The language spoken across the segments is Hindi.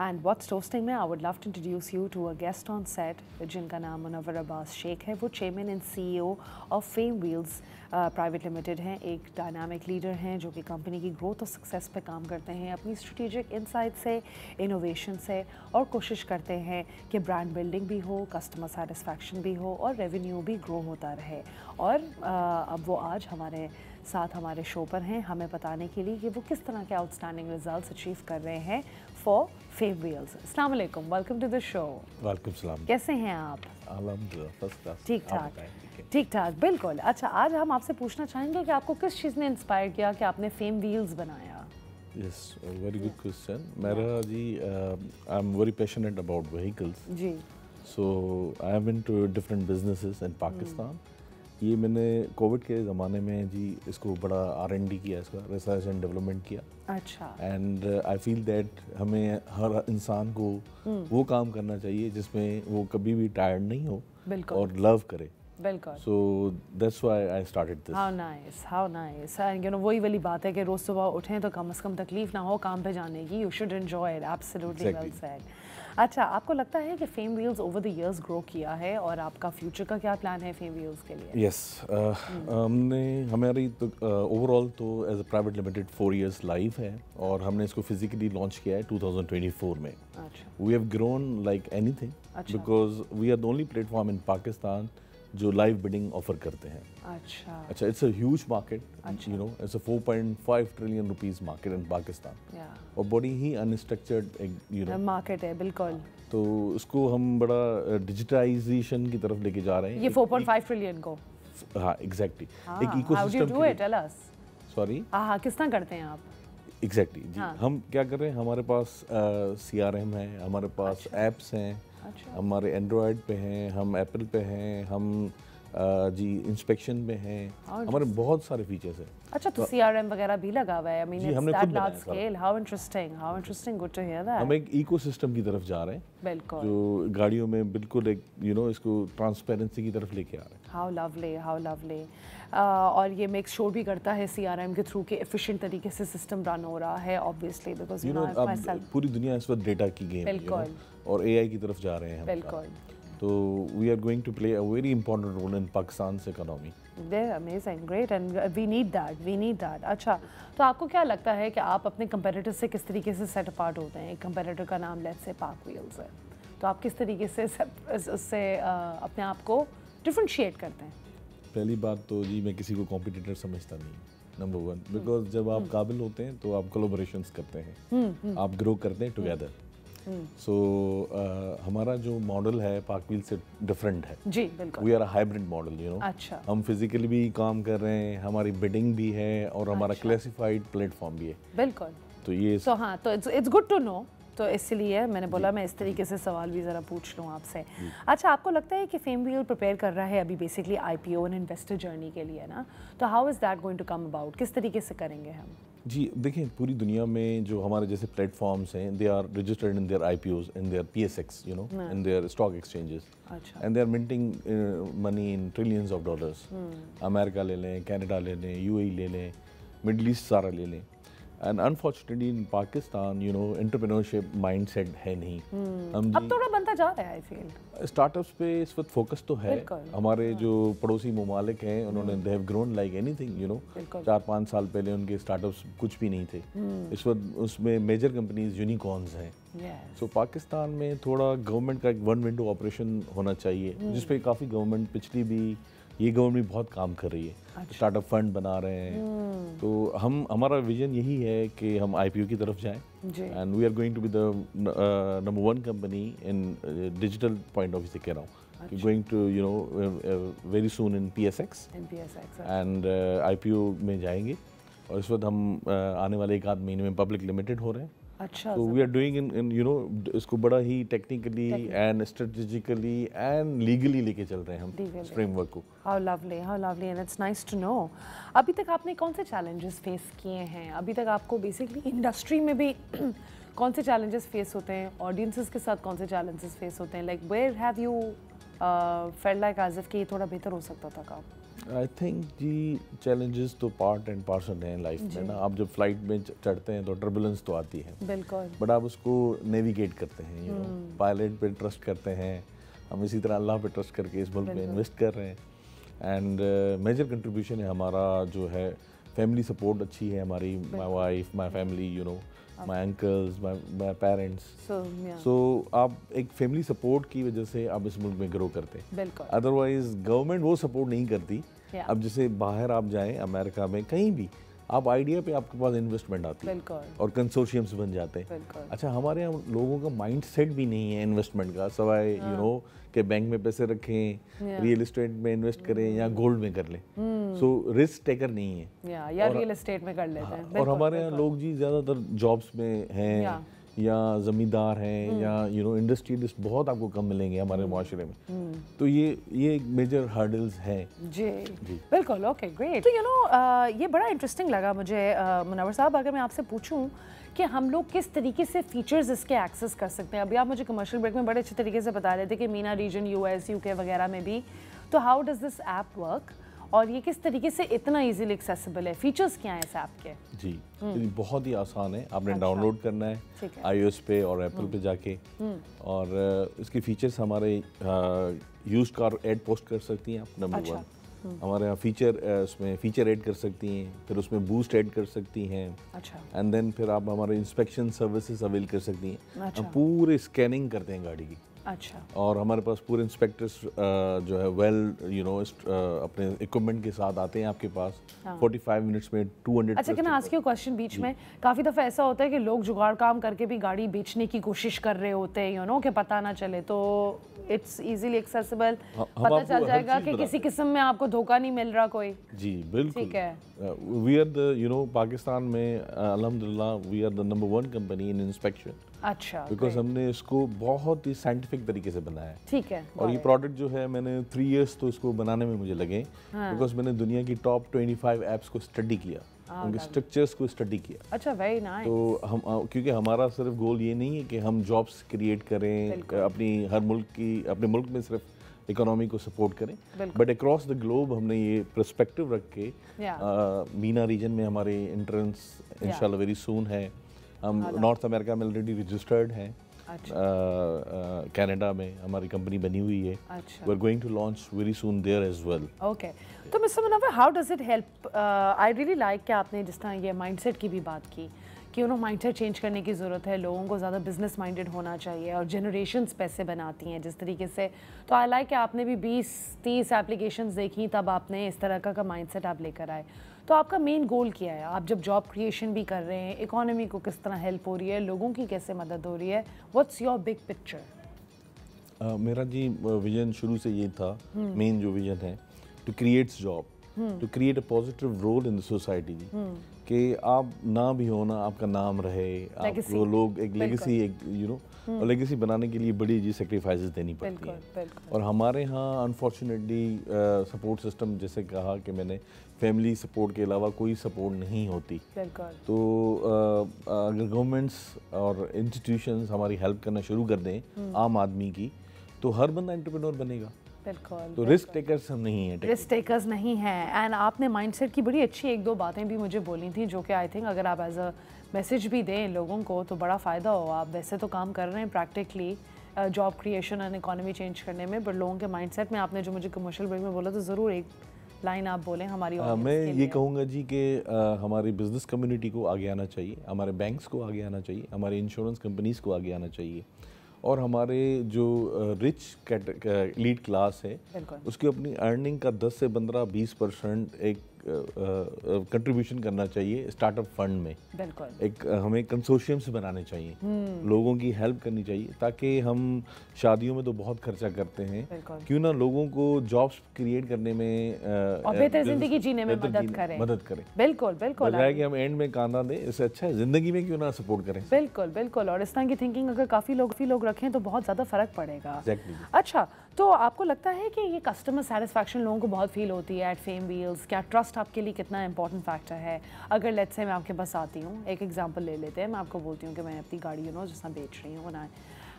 एंड व्हाट्स टोस्टिंग में I would love to introduce you to a guest on set जिनका नाम मुनव्वर अब्बास शेख है। वो chairman and CEO of Fame Wheels Private Limited हैं। एक डायनामिक लीडर हैं जो कि कंपनी की ग्रोथ और सक्सेस पे काम करते हैं अपनी स्ट्रेटेजिक इनसाइट से, इनोवेशन से, और कोशिश करते हैं कि ब्रांड बिल्डिंग भी हो, कस्टमर सेटिस्फैक्शन भी हो और रेवेन्यू भी ग्रो होता रहे। और अब वो आज हमारे साथ हमारे शो पर हैं हमें बताने के लिए कि वो किस तरह के आउटस्टैंडिंग रिजल्ट्स अचीव कर रहे हैं फॉर फेम व्हील्स। अस्सलाम वालेकुम, वेलकम टू द शो। वालेकुम सलाम। कैसे हैं आप? अल्हम्दुलिल्लाह फर्स्ट क्लास। ठीक ठाक, ठीक ठाक, बिल्कुल। अच्छा, आज हम आपसे पूछना चाहेंगे कि आपको किस चीज़ ने इंस्पायर किया कि आपने फेम व्हील्स बनाया? Yes, very good question. मेरा जी I am very passionate about vehicles जी। So I have been to different businesses in Pakistan. ये मैंने कोविड के ज़माने में जी इसको बड़ा R&D किया, इसका रिसर्च एंड डेवलपमेंट किया। अच्छा। एंड आई फील दैट हमें हर इंसान को वो काम करना चाहिए जिसमें वो कभी भी टायर्ड नहीं हो और लव करे। बिल्कुल। So that's why I started this. How nice, how nice. And you know वही वाली बात है कि रोज़ सुबह उठें तो कम से कम तकलीफ ना हो काम पे जाने की। You should enjoy it. Absolutely well said. अच्छा, आपको लगता है कि fame wheels over the years grow किया है और आपका फ्यूचर का क्या प्लान है फेम व्हील्स के लिए? Yes, हमने हमारी तो ओवरऑल तो as a private limited 4 years live है और हमने इसको फिजिकली लॉन्च किया है 2024 में। अच्छा। We have grown like anything because we are the only platform in Pakistan जो लाइव बिडिंग ऑफर करते हैं। अच्छा, it's a huge market, you know, it's a 4.5 trillion rupees market in Pakistan और बड़ी ही अनस्ट्रक्चर्ड यू नो मार्केट है। बिल्कुल। तो उसको हम बड़ा डिजिटाइजेशन की तरफ लेके जा रहे हैं। ये 4.5 ट्रिलियन को? हाँ, एग्जैक्टली। एक इकोसिस्टम। सॉरी, हाँ, किस तरह करते हैं आप? एग्जैक्टली जी। हम क्या कर रहे हैं, हमारे पास CRM है, हमारे पास एप्स हैं, हमारे एंड्रॉयड पे हैं, हम एप्पल पे हैं, हम जी इंस्पेक्शन में हैं, हमारे बहुत सारे फीचर्स हैं। अच्छा, तो CRM वगैरह भी लगा हुआ है? I mean it's that large scale. How interesting, good to hear that. हम एक इकोसिस्टम की तरफ जा रहे हैं। बिल्कुल। जो गाड़ियों में बिल्कुल एक इसको ट्रांसपेरेंसी की तरफ लेके आ रहे हैं। How lovely, how lovely. और ये मेक श्योर भी करता है CRM के थ्रू के एफिशिएंट तरीके से सिस्टम रन हो रहा है, ऑब्वियसली, बिकॉज़ यू नो अब पूरी दुनिया इस वक्त डेटा की गेम है और AI की तरफ जा रहे हैं हम। बिल्कुल। तो we are going to play a very important role in Pakistan's economy. Amazing, great, and we need that. अच्छा, तो आपको क्या लगता है कि आप अपने कंपेटिटर से किस तरीके से सेट अपार्ट होते हैं? एक कंपेटिटर का नाम लेट्स से पाक व्हील्स है, तो आप किस तरीके से उससे अपने आप को डिफरेंशिएट करते हैं? पहली बात तो जी मैं किसी को कॉम्पिटिटर समझता नहीं, नंबर 1, बिकॉज जब आप काबिल होते हैं तो आप कोलैबोरेशंस करते हैं, आप ग्रो करते हैं टुगेदर। सो हमारा जो मॉडल है पाक व्हील से डिफरेंट है जी। बिल्कुल। We are a hybrid model, you know. अच्छा। हम फिजिकली भी काम कर रहे हैं, हमारी बिडिंग भी है और हमारा क्लासिफाइड प्लेटफॉर्म भी है। बिल्कुल। तो ये हाँ, तो इट्स गुड टू नो। तो इसलिए मैंने बोला मैं इस तरीके से सवाल भी ज़रा पूछ लूँ आपसे। अच्छा, आपको लगता है कि फेम व्हील प्रिपेयर कर रहा है अभी basically IPO and investor journey के लिए ना, तो how is that going to come about? किस तरीके से करेंगे हम? जी देखिए, पूरी दुनिया में जो हमारे जैसे प्लेटफॉर्म्स हैं, they are registered in their IPOs, in their PSX, you know, in their stock exchanges, and they are minting money in trillions of dollars. America ले लें, कनाडा ले लें, UAE ले लें, मिडल ईस्ट सारा ले लें। And unfortunately in Pakistan, you know, entrepreneurship mindset है नहीं। हम अब थोड़ा बनता जा रहा है, आई फील। स्टार्टअप्स पे इस वक्त फोकस तो है। हमारे जो पड़ोसी ममालिक हैं उन्होंने they have grown like anything, you know. 4-5 साल पहले उनके स्टार्टअप्स कुछ भी नहीं थे। इस वक्त उसमें मेजर कंपनीज यूनिकॉर्न्स हैं। सो पाकिस्तान में थोड़ा गवर्नमेंट का एक वन विंडो ऑपरेशन होना चाहिए, जिस पे काफ़ी गवर्नमेंट पिछली भी, ये गवर्नमेंट भी बहुत काम कर रही है। स्टार्टअप फंड बना रहे हैं। तो हमारा विजन यही है कि हम IPO की तरफ जाएं, and we are going to be the number 1 company in digital point of view से कह रहा हूँ, going to you know very soon in PSX and IPO में जाएंगे। और इस वक्त हम आने वाले 1 आध महीने में पब्लिक लिमिटेड हो रहे हैं। अच्छा। तो we are doing in you know, इसको बड़ा ही technically and strategically and legally लेके चल रहे हैं हम इस फ्रेमवर्क को। How lovely, and it's nice to know. अभी तक आपने कौन से चैलेंजेस फेस किए हैं? अभी तक आपको बेसिकली इंडस्ट्री में भी कौन से चैलेंजेस फेस होते हैं? ऑडियंसेस के साथ कौन से चैलेंजेस फेस होते हैं? Like where have you felt like as if कि ये थोड़ा बेहतर हो सकता था काम? आई थिंक जी चैलेंजेस तो पार्ट एंड पार्सल हैं लाइफ में ना। आप जब फ्लाइट में चढ़ते हैं तो टर्बुलेंस तो आती है, बिल्कुल, बट आप उसको नेविगेट करते हैं, यू नो, पायलट पे ट्रस्ट करते हैं। हम इसी तरह अल्लाह पे ट्रस्ट करके इस मुल्क में इन्वेस्ट कर रहे हैं। एंड मेजर कंट्रीब्यूशन है हमारा जो है फैमिली सपोर्ट अच्छी है हमारी, my wife, my family, you know, my uncles, my parents. So आप एक फैमिली सपोर्ट की वजह से आप इस मुल्क में ग्रो करते हैं। अदरवाइज गवर्नमेंट वो सपोर्ट नहीं करती। अब जैसे बाहर आप जाएं अमेरिका में कहीं भी, आप आइडिया पे आपके पास इन्वेस्टमेंट आती है और कंसोर्शियम्स बन जाते हैं। अच्छा, हमारे यहाँ लोगों का माइंड सेट भी नहीं है इन्वेस्टमेंट का, सवाए यू नो कि बैंक में पैसे रखें, रियल एस्टेट में इन्वेस्ट करें या गोल्ड में कर लें। सो रिस्क टेकर नहीं है या रियल एस्टेट में कर लेते हैं। और हमारे यहाँ लोग जी ज़्यादातर जॉब्स में हैं या ज़मींदार हैं या यू नो इंडस्ट्रियलिस्ट बहुत आपको कम मिलेंगे हमारे माशरे में। तो ये एक मेजर हर्डल्स हैं। जी बिल्कुल, ओके ग्रेट। तो यू नो ये बड़ा इंटरेस्टिंग लगा मुझे मुनव्वर साहब। अगर मैं आपसे पूछूं कि हम लोग किस तरीके से फीचर्स इसके एक्सेस कर सकते हैं, अभी आप मुझे कमर्शियल ब्रेक में बड़े अच्छे तरीके से बता रहे थे कि मीना रीजन, यूएस, यूके वगैरह में भी, तो how does this app work और ये किस तरीके से इतना इजीली एक्सेसिबल है, फीचर्स क्या हैं इस ऐप के? जी बहुत ही आसान है, आपने डाउनलोड करना है iOS पे और एप्पल पे जाके, और इसके फीचर्स हमारे यूज्ड कार ऐड पोस्ट कर सकती हैं आप, नंबर 1। हमारे यहाँ उसमें फीचर ऐड कर सकती हैं, फिर उसमें बूस्ट ऐड कर सकती हैं। एंड देन फिर आप हमारे इंस्पेक्शन सर्विसेज अवेल कर सकती हैं। हम पूरे स्कैनिंग करते हैं गाड़ी की। अच्छा। और हमारे पास पूरे इंस्पेक्टर्स जो है यू नो अपने इक्विपमेंट के साथ आते हैं आपके पास। 45 मिनट्स में 200। अच्छा, can I ask you question बीच में? काफ़ी दफ़ा ऐसा होता है कि लोग जुगाड़ काम करके भी गाड़ी बेचने की कोशिश कर रहे होते हैं, यू नो, कि पता ना चले, तो इट्स इजीली एक्सेसिबल, पता चल जाएगा कि किसी किस्म में आपको धोखा नहीं मिल रहा कोई। जी बिल्कुल, ठीक है। We are the you know Pakistan में अल्हम्दुलिल्लाह we are the number 1 company in inspection. अच्छा, बिकॉज हमने इसको बहुत ही साइंटिफिक तरीके से बनाया है। ठीक है। और ये प्रोडक्ट जो है मैंने 3 इयर्स तो इसको बनाने में मुझे लगे, बिकॉज मैंने दुनिया की टॉप 25 ऐप्स को स्टडी किया, उनके स्ट्रक्चर्स को स्टडी किया। अच्छा, वेरी नाइस। तो हम क्योंकि हमारा सिर्फ गोल ये नहीं है कि हम जॉब्स क्रिएट करें अपने मुल्क में सिर्फ इकोनॉमी को सपोर्ट करें, बट अक्रॉस द ग्लोब हमने ये पर्सपेक्टिव रख के मीना रीजन में हमारे एंट्रेंस इंशाल्लाह वेरी सून है। हम नॉर्थ अमेरिका में ऑलरेडी रजिस्टर्ड हैं। कनाडा में हमारी कंपनी बनी हुई है। We are going to launch very soon there as well. Okay, तो mister Munawwar, how does it help? I really like कि आपने जिस तरह ये माइंडसेट की भी बात की कि यू नो माइंडसेट चेंज करने की ज़रूरत है, लोगों को ज़्यादा बिजनेस माइंडेड होना चाहिए और जनरेशन्स पैसे बनाती हैं जिस तरीके से। तो आई लाइक कि आपने भी 20-30 एप्लीकेशंस देखी, तब आपने इस तरह का माइंडसेट आप लेकर आए। तो आपका मेन गोल क्या है? आप जब जॉब क्रिएशन भी कर रहे हैं, इकोनॉमी को किस तरह हेल्प हो रही है, लोगों की कैसे मदद हो रही है, व्हाट्स योर बिग पिक्चर? मेरा जी विजन शुरू से ये था, मेन जो विजन है, to create job, to create a positive role in the society जी, कि आप ना भी हो ना, आपका नाम रहे, आपको लोग एक लेगेसी, एक यू नो, और लेगेसी बनाने के लिए बड़ी जी सेक्रीफाइसेस देनी पड़ती हैं। और हमारे यहाँ अनफॉर्चुनेटली सपोर्ट सिस्टम, जैसे कहा कि मैंने, फैमिली सपोर्ट के अलावा कोई सपोर्ट नहीं होती। तो अगर गवर्नमेंट्स और इंस्टीट्यूशंस हमारी हेल्प करना शुरू कर दें आम आदमी की, तो हर बंदा एंटरप्रेन्योर बनेगा। बिल्कुल। तो रिस्क टेकर्स हम नहीं हैं, रिस्क टेकर्स नहीं हैं। एंड आपने माइंडसेट की बड़ी अच्छी 1-2 बातें भी मुझे बोली थी, जो कि आई थिंक अगर आप एज अ मैसेज भी दें लोगों को तो बड़ा फ़ायदा हो। आप वैसे तो काम कर रहे हैं practically job creation and economy change करने में, बट लोगों के माइंडसेट में आपने जो मुझे कमर्शियल ब्रेक में बोला, तो ज़रूर एक लाइन आप बोलें हमारी ऑडियंस मैं के ये लिए। कहूँगा जी कि हमारी बिजनेस कम्युनिटी को आगे आना चाहिए, हमारे बैंक्स को आगे आना चाहिए, हमारे इंश्योरेंस कंपनीज़ को आगे आना चाहिए, और हमारे जो रिच लीड क्लास है उसकी अपनी अर्निंग का 10 से 15-20% एक कंट्रीब्यूशन करना चाहिए स्टार्टअप फंड में। बिल्कुल। एक हमें कंसोर्शियम्स बनाने चाहिए, लोगों की हेल्प करनी चाहिए, ताकि हम शादियों में तो बहुत खर्चा करते हैं, क्यों ना लोगों को जॉब्स क्रिएट करने में और बेहतर जिंदगी जीने में मदद करें। बिल्कुल बिल्कुल। बजाय कि हम एंड में कांदा दें, इससे अच्छा है जिंदगी में क्यों ना सपोर्ट करें। बिल्कुल बिल्कुल। और इस तरह की थिंकिंग अगर काफ़ी लोग रखें तो बहुत ज़्यादा फ़र्क पड़ेगा। अच्छा, तो आपको लगता है कि ये कस्टमर सेटिस्फैक्शन लोगों को बहुत फील होती है एट फेम व्हील्स? क्या ट्रस्ट आपके लिए कितना इंपॉर्टेंट फैक्टर है? अगर लेट्स से मैं आपके पास आती हूँ, एक एग्जांपल ले लेते हैं, मैं आपको बोलती हूँ कि मैं अपनी गाड़ी जिस तरह बेच रही हूँ ना,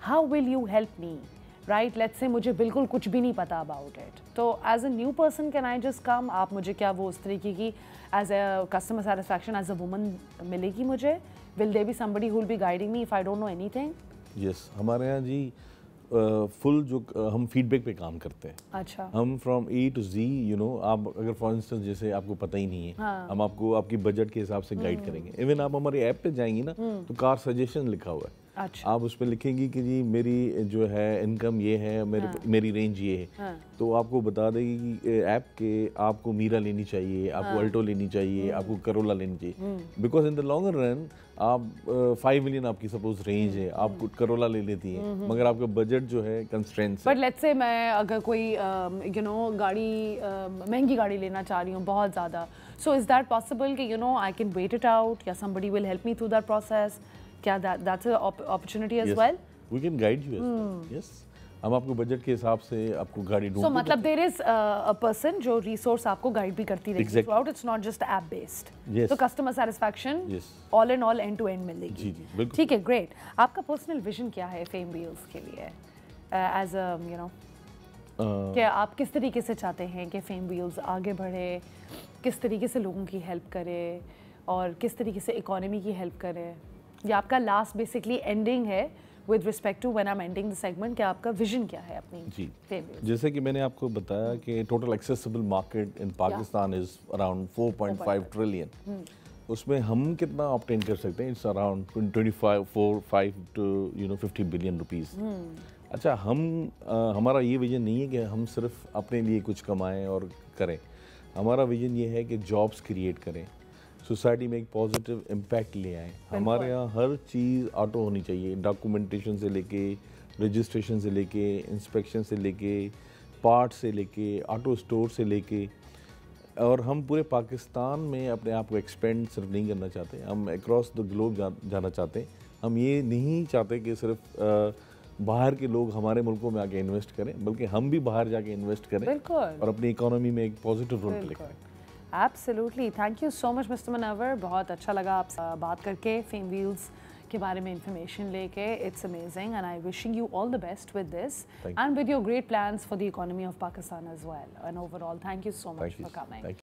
how will you help me right, let's say मुझे बिल्कुल कुछ भी नहीं पता अबाउट इट, तो as a new person can I just come, आप मुझे क्या वो उस तरीके की as a customer satisfaction as a woman मिलेगी मुझे? Will there be somebody who will be guiding me if I don't know anything? Yes, हमारे यहाँ जी फुल जो हम फीडबैक पे काम करते हैं। अच्छा, हम from A to Z, you know, आप अगर फॉर इंस्टेंस जैसे आपको पता ही नहीं है, हाँ। हम आपको आपकी बजट के हिसाब से गाइड करेंगे। इवन आप हमारी ऐप पे जाएंगी ना, तो कार सजेशन लिखा हुआ है। अच्छा, आप उस पर लिखेंगी कि जी मेरी जो है इनकम ये है, मेरी रेंज ये है, हाँ। तो आपको बता देगी कि ऐप के आपको मीरा लेनी चाहिए, आपको अल्टो लेनी चाहिए, आपको करोला लेनी चाहिए, because in the longer run आप 5 मिलियन आपकी सपोज रेंज है, आप करोला ले लेती हैं, मगर आपका बजट जो है कंस्ट्रेंट्स है। बट लेट्स से मैं अगर कोई यू नो गाड़ी महंगी गाड़ी लेना चाह रही हूँ बहुत ज़्यादा, सो इज़ दैट पॉसिबल कि you know I can wait it out या somebody will help me through that process? क्या that's a opportunity as well? We can guide you as well, yes. हम आपको बजट के हिसाब से आपको गाड़ी ढूंढ, सो मतलब देयर इज अ पर्सन जो रिसोर्स आपको गाइड भी करती रहेगी throughout, it's not just app based, तो customer satisfaction all in all end to end मिलेगी। जी जी बिल्कुल, ठीक है, ग्रेट। आपका पर्सनल विजन क्या है फेम व्हील्स के लिए, एज अ यू नो कि आप किस तरीके से चाहते हैं कि फेम व्हील्स आगे बढ़े, किस तरीके से लोगों की हेल्प करे और किस तरीके से इकोनॉमी की हेल्प करे? ये आपका लास्ट बेसिकली एंडिंग है with respect to when I am ending the segment, कि आपका विजन क्या है अपनी जी। Fame wheels? जैसे कि मैंने आपको बताया कि total accessible market in Pakistan is around 4.5 trillion. उसमें हम कितना ऑब्टेन कर सकते हैं? It's around 25 to 50 billion rupees. अच्छा, हमारा ये विजन नहीं है कि हम सिर्फ अपने लिए कुछ कमाएं और करें। हमारा विजन ये है कि जॉब्स क्रिएट करें, सोसाइटी में एक पॉजिटिव इम्पैक्ट ले आएँ। हमारे यहाँ हर चीज़ ऑटो होनी चाहिए, डॉक्यूमेंटेशन से लेके, रजिस्ट्रेशन से लेके, इंस्पेक्शन से लेके, पार्ट से लेके, ऑटो स्टोर से लेके। और हम पूरे पाकिस्तान में अपने आप को एक्सपेंड सिर्फ नहीं करना चाहते, हम अक्रॉस द ग्लोब जाना चाहते हैं। हम ये नहीं चाहते कि सिर्फ बाहर के लोग हमारे मुल्कों में आके इन्वेस्ट करें, बल्कि हम भी बाहर जाके इन्वेस्ट करें और अपनी इकोनॉमी में एक पॉजिटिव रोल प्ले करें। Absolutely, thank you so much mister Munawar, बहुत अच्छा लगा आपसे बात करके, फेम व्हील्स के बारे में इंफॉर्मेशन लेके। It's amazing and I wishing you all the best with this and with your great plans for the economy of Pakistan as well and overall. Thank you so much for coming.